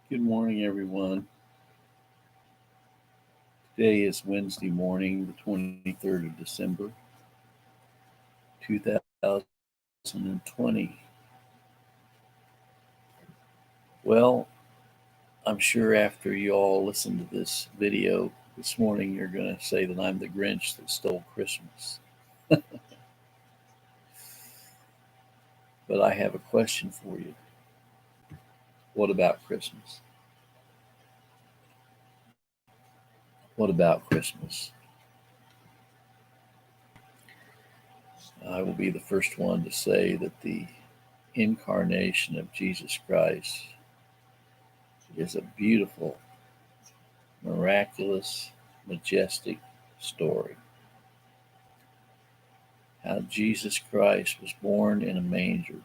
Good morning, everyone. Today is Wednesday morning, the 23rd of December, 2020. Well, I'm sure after you all listen to this video this morning, you're going to say that I'm the Grinch that stole Christmas. But I have a question for you. What about Christmas? What about Christmas? I will be the first one to say that the incarnation of Jesus Christ is a beautiful, miraculous, majestic story. How Jesus Christ was born in a manger.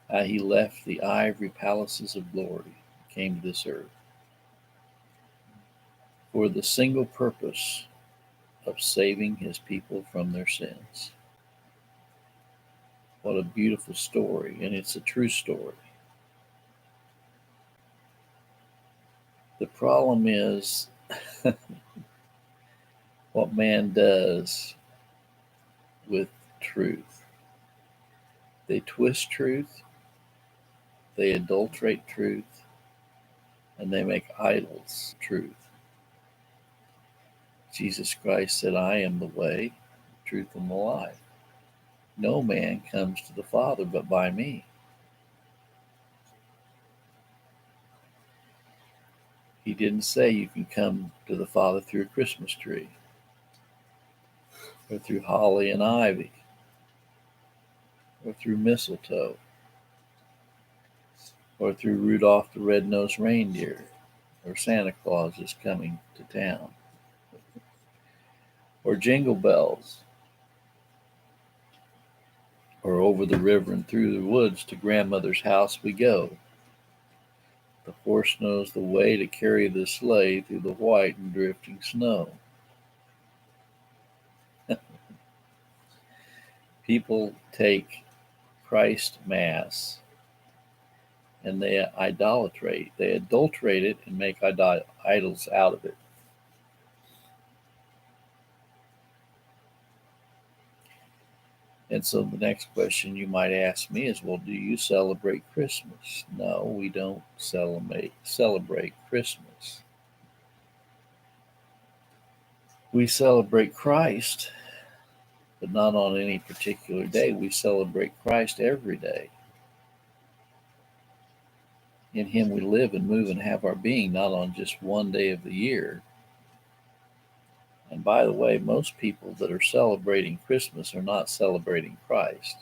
How he left the ivory palaces of glory, came to this earth for the single purpose of saving his people from their sins. What a beautiful story, and it's a true story. The problem is what man does with truth. They twist truth, they adulterate truth, and they make idols truth. Jesus Christ said, I am the way, the truth, and the life. No man comes to the Father but by me. He didn't say you can come to the Father through a Christmas tree, or through holly and ivy, or through mistletoe, or through Rudolph the Red-Nosed Reindeer, or Santa Claus is coming to town, or jingle bells, or over the river and through the woods to grandmother's house we go. The horse knows the way to carry the sleigh through the white and drifting snow. People take Christ Mass and they idolatrate. They adulterate it and make idols out of it. And so the next question you might ask me is, well, do you celebrate Christmas? No, we don't celebrate Christmas. We celebrate Christ, but not on any particular day. We celebrate Christ every day. In him we live and move and have our being, not on just one day of the year. And by the way, most people that are celebrating Christmas are not celebrating Christ.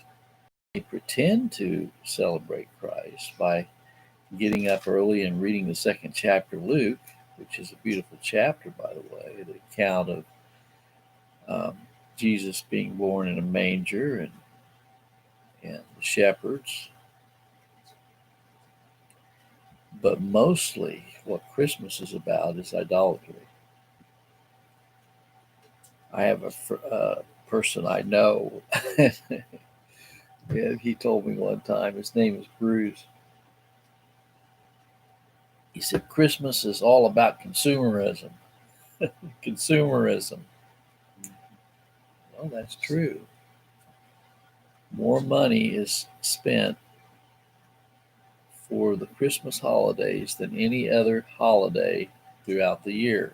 They pretend to celebrate Christ by getting up early and reading the second chapter of Luke, which is a beautiful chapter, by the way, the account of Jesus being born in a manger and the shepherds. But mostly what Christmas is about is idolatry. I have a person I know, and he told me one time, his name is Bruce. He said, Christmas is all about consumerism. Consumerism. Well, that's true. More money is spent for the Christmas holidays than any other holiday throughout the year.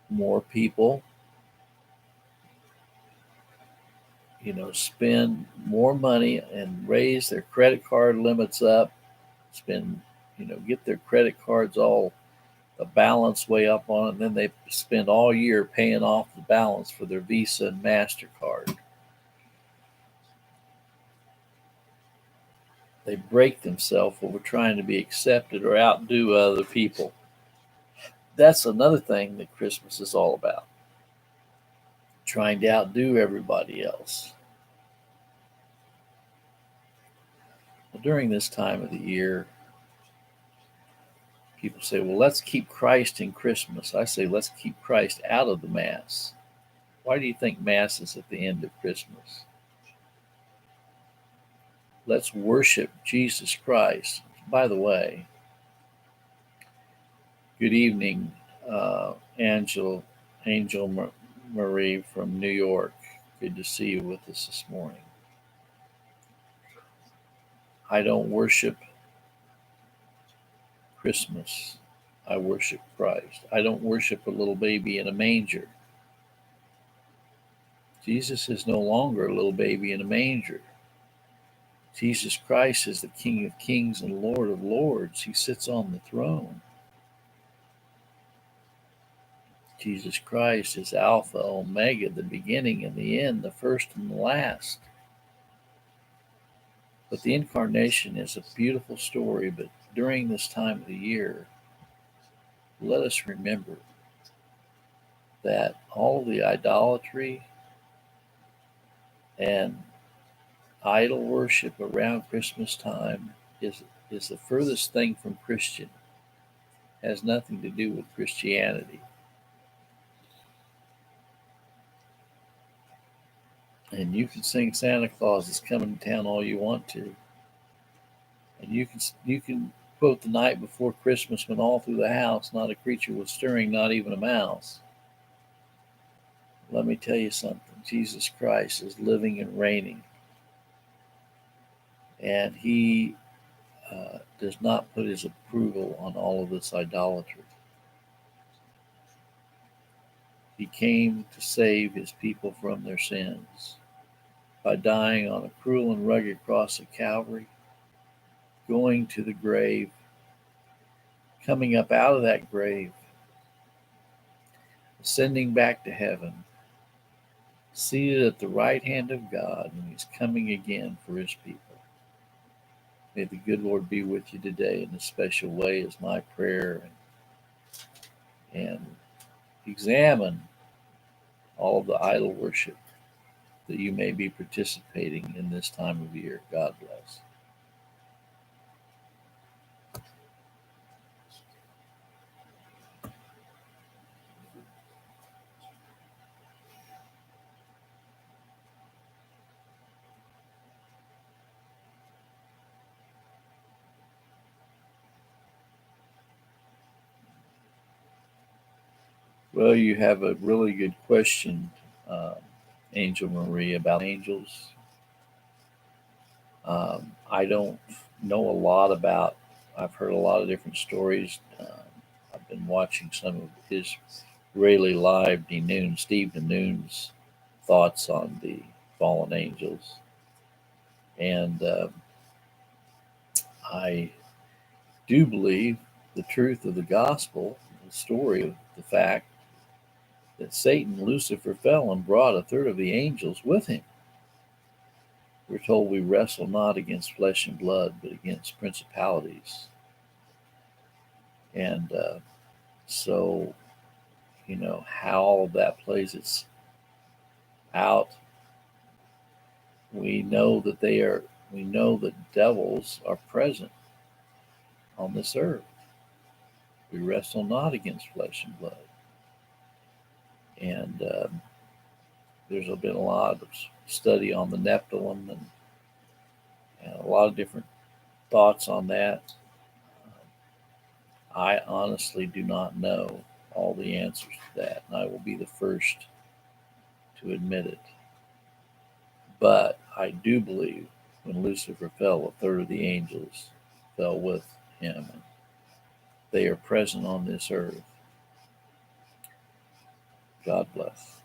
More people, spend more money and raise their credit card limits up, get their credit cards all the balance way up on it, and then they spend all year paying off the balance for their Visa and MasterCard. They break themselves over trying to be accepted or outdo other people. That's another thing that Christmas is all about. Trying to outdo everybody else. Well, during this time of the year, people say, well, let's keep Christ in Christmas. I say, let's keep Christ out of the Mass. Why do you think Mass is at the end of Christmas? Let's worship Jesus Christ. By the way, good evening, Angel Marie from New York. Good to see you with us this morning. I don't worship Christmas. I worship Christ. I don't worship a little baby in a manger. Jesus is no longer a little baby in a manger. Jesus Christ is the King of Kings and Lord of Lords. He sits on the throne. Jesus Christ is Alpha, Omega, the beginning and the end, the first and the last. But the incarnation is a beautiful story. But during this time of the year, let us remember that all the idolatry and idol worship around Christmas time is the furthest thing from Christian. It has nothing to do with Christianity. And you can sing Santa Claus is coming to town all you want to. And you can quote the night before Christmas when all through the house not a creature was stirring, not even a mouse. Let me tell you something. Jesus Christ is living and reigning. And he does not put his approval on all of this idolatry. He came to save his people from their sins by dying on a cruel and rugged cross of Calvary, going to the grave, coming up out of that grave, ascending back to heaven, seated at the right hand of God, and he's coming again for his people. May the good Lord be with you today in a special way is my prayer, and examine all of the idol worship that you may be participating in this time of year. God bless. Well, you have a really good question, um, Angel Marie, about angels. I don't know a lot about. I've heard a lot of different stories. I've been watching some of his Rayleigh Live Steve DeNoon's thoughts on the fallen angels, and I do believe the truth of the gospel, the story of the fact that Satan, Lucifer, fell and brought a third of the angels with him. We're told we wrestle not against flesh and blood, but against principalities. And so, how all of that plays its out. We know that devils are present on this earth. We wrestle not against flesh and blood. And there's been a lot of study on the Nephilim and a lot of different thoughts on that. I honestly do not know all the answers to that, and I will be the first to admit it. But I do believe when Lucifer fell, a third of the angels fell with him. And they are present on this earth. God bless.